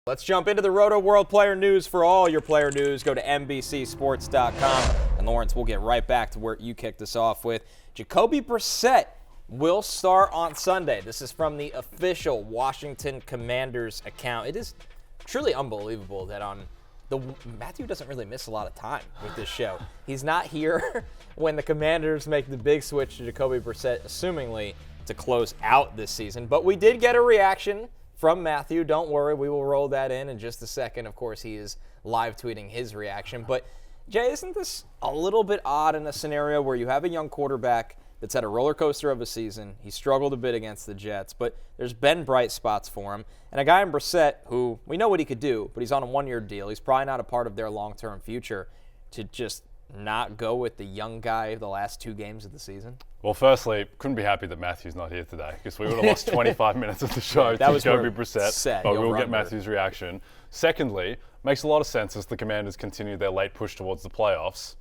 Let's jump into the Roto World player news. For all your player news, go to NBCSports.com. And Lawrence, we'll get right back to where you kicked us off with. Jacoby Brissett will start on Sunday. This is from the official Washington Commanders account. It is truly unbelievable that Matthew doesn't really miss a lot of time with this show. He's not here when the Commanders make the big switch to Jacoby Brissett, assumingly to close out this season. But we did get a reaction from Matthew. Don't worry, we will roll that in just a second. Of course, he is live tweeting his reaction. But, Jay, isn't this a little bit odd in a scenario where you have a young quarterback that's had a roller coaster of a season? He struggled a bit against the Jets, but there's been bright spots for him. And a guy in Brissett who we know what he could do, but he's on a one-year deal. He's probably not a part of their long-term future. To just not go with the young guy the last 2 games of the season? Well, firstly, couldn't be happy that Matthew's not here today because we would have lost 25 minutes of the show to Jacoby Brissett, but we'll get Matthew's reaction. Secondly, makes a lot of sense as the Commanders continue their late push towards the playoffs.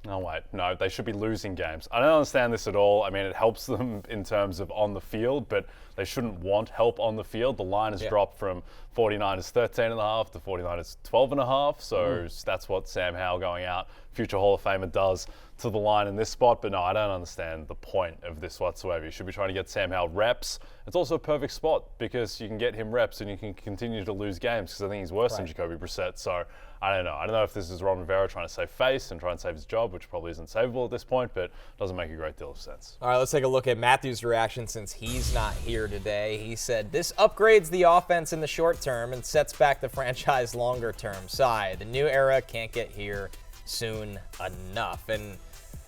Oh, wait, no, they should be losing games. I don't understand this at all. I mean, it helps them in terms of on the field, but they shouldn't want help on the field. The line has dropped from 49ers 13.5 to 49ers 12.5, so that's what Sam Howell going out, future Hall of Famer, does to the line in this spot. But no, I don't understand the point of this whatsoever. You should be trying to get Sam Howell reps. It's also a perfect spot because you can get him reps and you can continue to lose games because I think he's worse than Jacoby Brissett. So I don't know. I don't know if this is Ron Rivera trying to save face and try and save his job, which probably isn't savable at this point, but doesn't make a great deal of sense. All right, let's take a look at Matthew's reaction since he's not here today. He said, "This upgrades the offense in the short term and sets back the franchise longer term. Sigh, the new era can't get here soon enough." And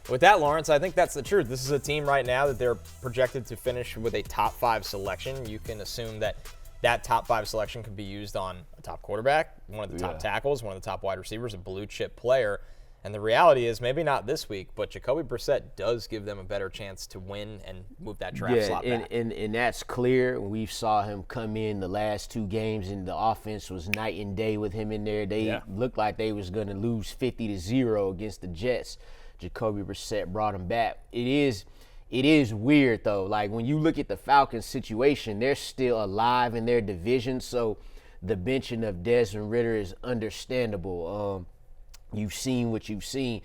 with that, Lawrence, I think that's the truth. This is a team right now that they're projected to finish with a top 5 selection. You can assume that that top 5 selection could be used on a top quarterback, one of the top tackles, one of the top wide receivers, a blue chip player. And the reality is, maybe not this week, but Jacoby Brissett does give them a better chance to win and move that draft slot back. And that's clear. We saw him come in the last 2 games, and the offense was night and day with him in there. They looked like they was going to lose 50-0 against the Jets. Jacoby Brissett brought him back. It is weird, though. Like, when you look at the Falcons situation, they're still alive in their division, so the benching of Desmond Ridder is understandable. You've seen what you've seen.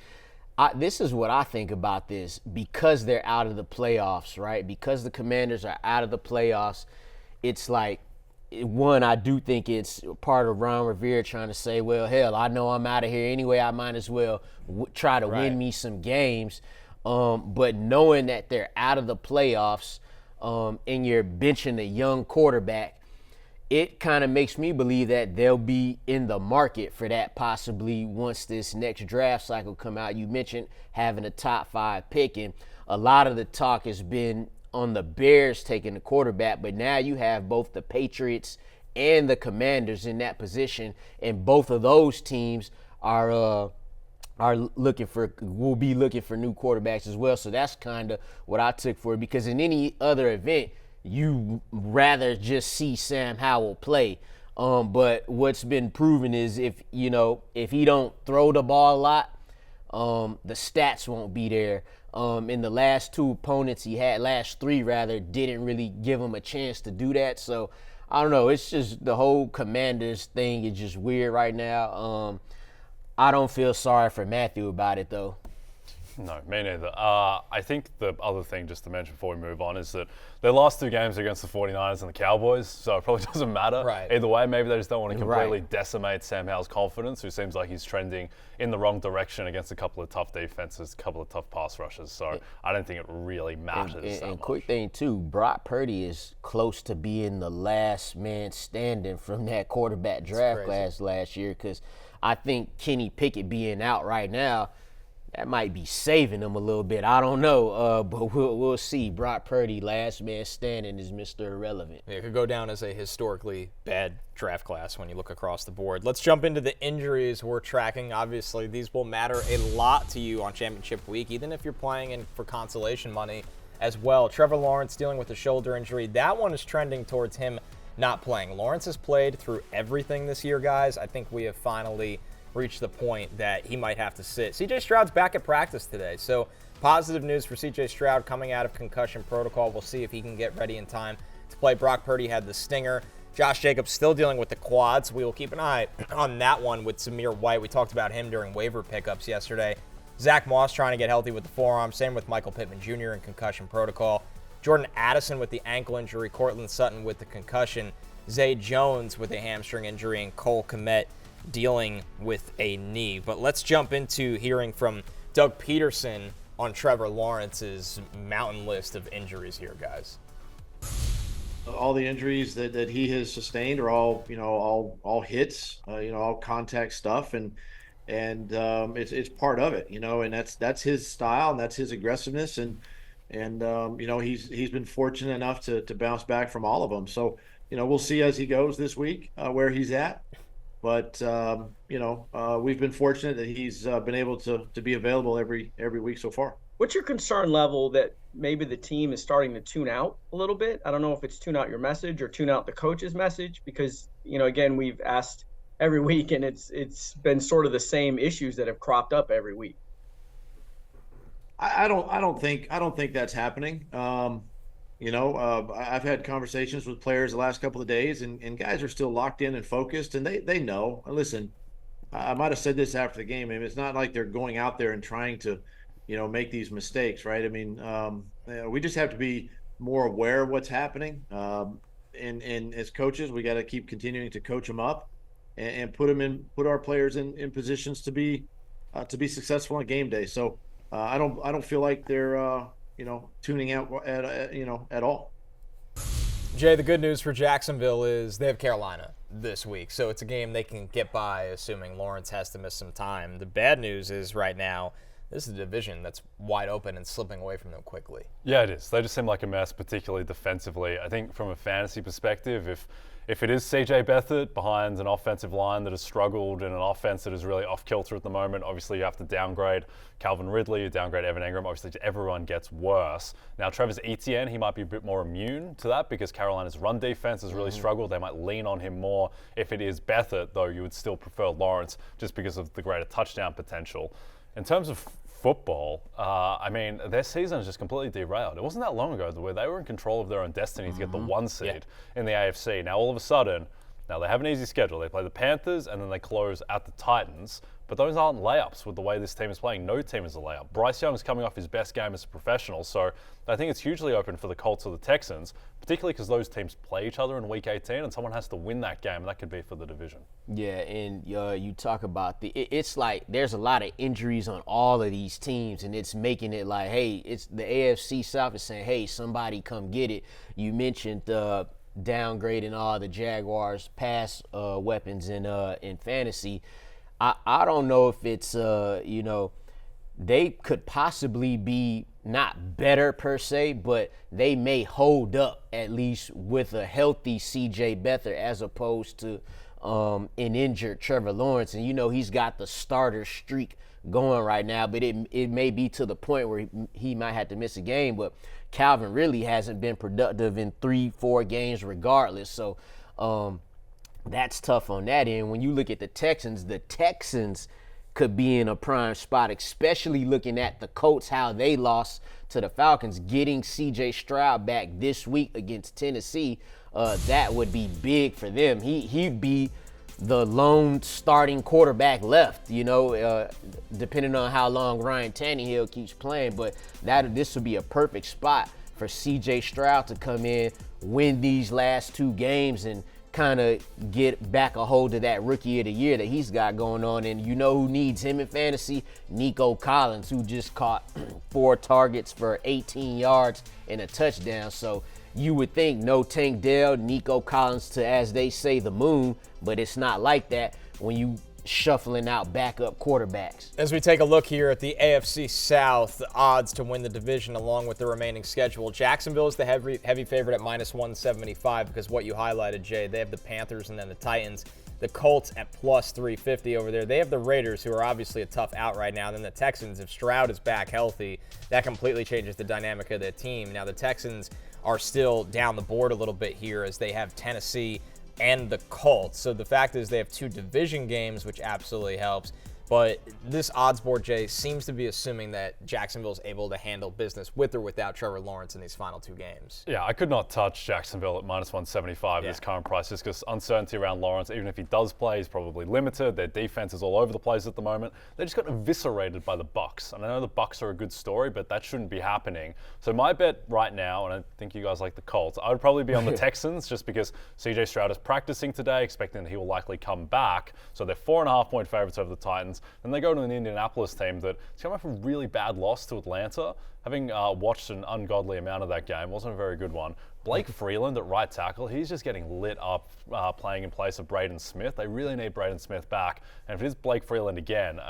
This is what I think about this. Because they're out of the playoffs, right? Because the Commanders are out of the playoffs, it's like, one, I do think it's part of Ron Rivera trying to say, well, hell, I know I'm out of here anyway. I might as well try to win me some games. But knowing that they're out of the playoffs and you're benching a young quarterback, it kind of makes me believe that they'll be in the market for that possibly once this next draft cycle come out. You mentioned having a top 5 pick, and a lot of the talk has been on the Bears taking the quarterback, but now you have both the Patriots and the Commanders in that position, and both of those teams will be looking for new quarterbacks as well. So that's kind of what I took for it, because in any other event, you rather just see Sam Howell play. But what's been proven is if he don't throw the ball a lot, the stats won't be there. In the last 2 opponents he had, last 3 rather, didn't really give him a chance to do that. So I don't know. It's just the whole Commanders thing is just weird right now. I don't feel sorry for Matthew about it, though. No, me neither. I think the other thing just to mention before we move on is that their last 2 games are against the 49ers and the Cowboys, so it probably doesn't matter. Right. Either way, maybe they just don't want to completely decimate Sam Howell's confidence, who seems like he's trending in the wrong direction against a couple of tough defenses, a couple of tough pass rushes. So I don't think it really matters that much. Quick thing, too, Brock Purdy is close to being the last man standing from that quarterback draft class last year, because I think Kenny Pickett being out right now, that might be saving them a little bit. I don't know, but we'll see. Brock Purdy, last man standing, is Mr. Irrelevant. It could go down as a historically bad draft class when you look across the board. Let's jump into the injuries we're tracking. Obviously, these will matter a lot to you on championship week, even if you're playing in for consolation money as well. Trevor Lawrence dealing with a shoulder injury. That one is trending towards him not playing. Lawrence has played through everything this year, guys. I think we have finally reached the point that he might have to sit. C.J. Stroud's back at practice today, so positive news for C.J. Stroud coming out of concussion protocol. We'll see if he can get ready in time to play. Brock Purdy had the stinger. Josh Jacobs still dealing with the quads. We will keep an eye on that one with Zamir White. We talked about him during waiver pickups yesterday. Zach Moss trying to get healthy with the forearm. Same with Michael Pittman Jr. in concussion protocol. Jordan Addison with the ankle injury. Cortland Sutton with the concussion. Zay Jones with a hamstring injury. And Cole Kmet dealing with a knee. But let's jump into hearing from Doug Peterson on Trevor Lawrence's mountain list of injuries here, guys. All the injuries that he has sustained are all hits, all contact stuff, and it's part of it, and that's his style and that's his aggressiveness, and he's been fortunate enough to bounce back from all of them. So we'll see as he goes this week where he's at, but we've been fortunate that he's been able to be available every week so far. What's your concern level that maybe the team is starting to tune out a little bit? I don't know if it's tune out your message or tune out the coach's message, because, again, we've asked every week and it's been sort of the same issues that have cropped up every week. I don't think that's happening. I've had conversations with players the last couple of days, and guys are still locked in and focused, and they know. Listen, I might have said this after the game. I mean, it's not like they're going out there and trying to make these mistakes, right? I mean, we just have to be more aware of what's happening. And as coaches, we got to keep continuing to coach them up and put our players in positions to be successful on game day. So I don't feel like they're tuning out at all. Jay, the good news for Jacksonville is they have Carolina this week, so it's a game they can get by, assuming Lawrence has to miss some time. The bad news is right now, this is a division that's wide open and slipping away from them quickly. Yeah, it is. They just seem like a mess, particularly defensively. I think from a fantasy perspective, if it is C.J. Beathard behind an offensive line that has struggled and an offense that is really off-kilter at the moment, obviously you have to downgrade Calvin Ridley, you downgrade Evan Engram. Obviously everyone gets worse. Now Travis Etienne, he might be a bit more immune to that because Carolina's run defense has really struggled. They might lean on him more. If it is Beathard, though, you would still prefer Lawrence just because of the greater touchdown potential. In terms of football, their season is just completely derailed. It wasn't that long ago where they were in control of their own destiny to get the 1 seed in the AFC. Now, all of a sudden, they have an easy schedule. They play the Panthers, and then they close at the Titans. But those aren't layups with the way this team is playing. No team is a layup. Bryce Young's coming off his best game as a professional, so I think it's hugely open for the Colts or the Texans, particularly because those teams play each other in Week 18, and someone has to win that game, and that could be for the division. Yeah, and you talk about it's like there's a lot of injuries on all of these teams, and it's making it like, hey, it's the AFC South is saying, hey, somebody come get it. You mentioned downgrading all the Jaguars' pass weapons in fantasy. I don't know if it's, they could possibly be not better per se, but they may hold up at least with a healthy C.J. Beathard as opposed to an injured Trevor Lawrence. And, he's got the starter streak going right now, but it may be to the point where he might have to miss a game. But Calvin really hasn't been productive in 3-4 games regardless. So, that's tough on that end. When you look at the Texans could be in a prime spot, especially looking at the Colts, how they lost to the Falcons. Getting C.J. Stroud back this week against Tennessee, that would be big for them. He'd be the lone starting quarterback left, depending on how long Ryan Tannehill keeps playing. But this would be a perfect spot for C.J. Stroud to come in, win these last 2 games, and kind of get back a hold of that rookie of the year that he's got going on. And who needs him in fantasy? Nico Collins, who just caught 4 targets for 18 yards and a touchdown. So you would think no Tank Dell, Nico Collins to, as they say, the moon, but it's not like that when you shuffling out backup quarterbacks. As we take a look here at the AFC South, the odds to win the division along with the remaining schedule, Jacksonville is the heavy favorite at -175 because what you highlighted, Jay, they have the Panthers and then the Titans. The Colts at +350 over there. They have the Raiders, who are obviously a tough out right now. Then the Texans, if Stroud is back healthy, that completely changes the dynamic of the team. Now the Texans are still down the board a little bit here as they have Tennessee and the Colts. So the fact is they have 2 division games, which absolutely helps. But this odds board, Jay, seems to be assuming that Jacksonville is able to handle business with or without Trevor Lawrence in these final 2 games. Yeah, I could not touch Jacksonville at minus 175 this current price just because uncertainty around Lawrence. Even if he does play, he's probably limited. Their defense is all over the place at the moment. They just got eviscerated by the Bucs. And I know the Bucs are a good story, but that shouldn't be happening. So my bet right now, and I think you guys like the Colts, I would probably be on the Texans just because C.J. Stroud is practicing today, expecting that he will likely come back. So they're 4.5-point favorites over the Titans. Then they go to an Indianapolis team that's coming off a really bad loss to Atlanta. Having watched an ungodly amount of that game, wasn't a very good one. Blake Freeland at right tackle, he's just getting lit up playing in place of Braden Smith. They really need Braden Smith back. And if it is Blake Freeland again,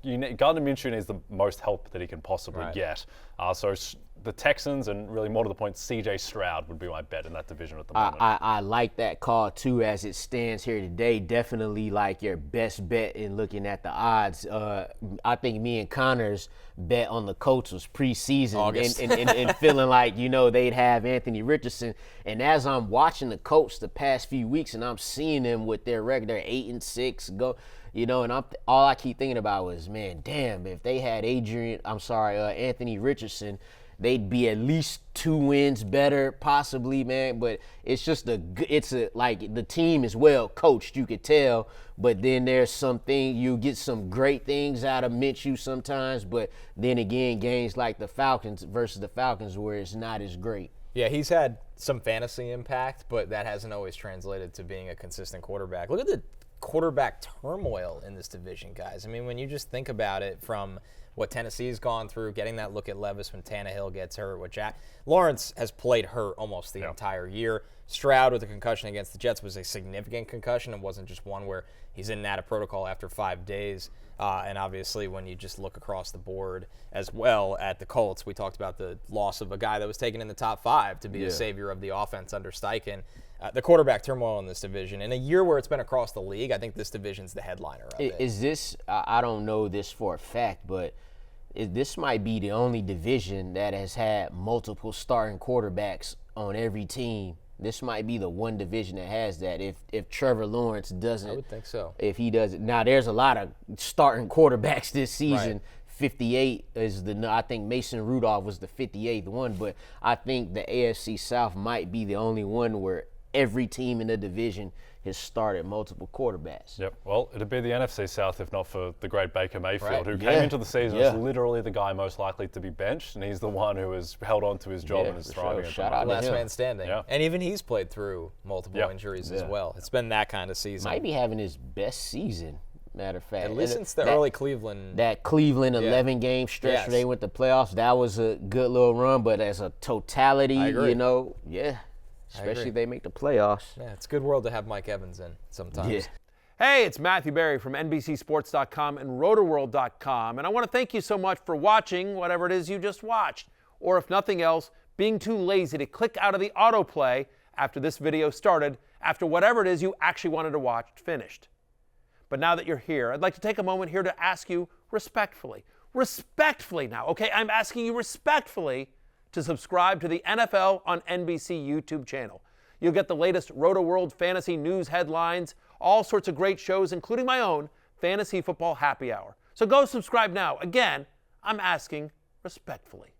Gardner Minshew needs the most help that he can possibly get. So the Texans, and really more to the point, C.J. Stroud would be my bet in that division at the moment. I like that call, too, as it stands here today. Definitely like your best bet in looking at the odds. I think me and Connor's bet on the Colts was preseason and feeling like, they'd have Anthony Richardson. And as I'm watching the Colts the past few weeks and I'm seeing them with their record, they're 8-6, and all I keep thinking about was, man, damn, if they had Anthony Richardson, they'd be at least 2 wins better, possibly, man. But it's just like the team is well coached, you could tell. But then there's something, you get some great things out of Minshew sometimes. But then again, games like the Falcons versus the Falcons where it's not as great. Yeah, he's had some fantasy impact, but that hasn't always translated to being a consistent quarterback. Look at the quarterback turmoil in this division, guys. I mean, when you just think about it from what Tennessee's gone through, getting that look at Levis when Tannehill gets hurt, Lawrence has played hurt almost the entire year. Stroud with a concussion against the Jets was a significant concussion. It wasn't just one where he's in and out of protocol after 5 days. And obviously, when you just look across the board as well at the Colts, we talked about the loss of a guy that was taken in the top 5 to be a savior of the offense under Steichen. The quarterback turmoil in this division. In a year where it's been across the league, I think this division's the headliner of it. Is this, I don't know this for a fact, but this might be the only division that has had multiple starting quarterbacks on every team. This might be the one division that has that. If Trevor Lawrence doesn't, I would think so. If he doesn't, now there's a lot of starting quarterbacks this season. Right. 58 is I think Mason Rudolph was the 58th one, but I think the AFC South might be the only one where every team in the division has started multiple quarterbacks. Yep. Well, it'd be the NFC South if not for the great Baker Mayfield, who came into the season as literally the guy most likely to be benched, and he's the one who has held on to his job and is thriving. Shout out to last him. man standing. Yeah. And even he's played through multiple injuries as well. It's been that kind of season. Might be having his best season, matter of fact. At least since the early Cleveland. That Cleveland 11-game stretch where they went to playoffs, that was a good little run, but as a totality, especially if they make the playoffs. Yeah, it's a good world to have Mike Evans in sometimes. Yeah. Hey, it's Matthew Berry from NBCSports.com and RotoWorld.com, and I want to thank you so much for watching whatever it is you just watched, or if nothing else, being too lazy to click out of the autoplay after this video started, after whatever it is you actually wanted to watch finished. But now that you're here, I'd like to take a moment here to ask you respectfully now, okay? I'm asking you respectfully to subscribe to the NFL on NBC YouTube channel. You'll get the latest Roto-World fantasy news headlines, all sorts of great shows, including my own Fantasy Football Happy Hour. So go subscribe now. Again, I'm asking respectfully.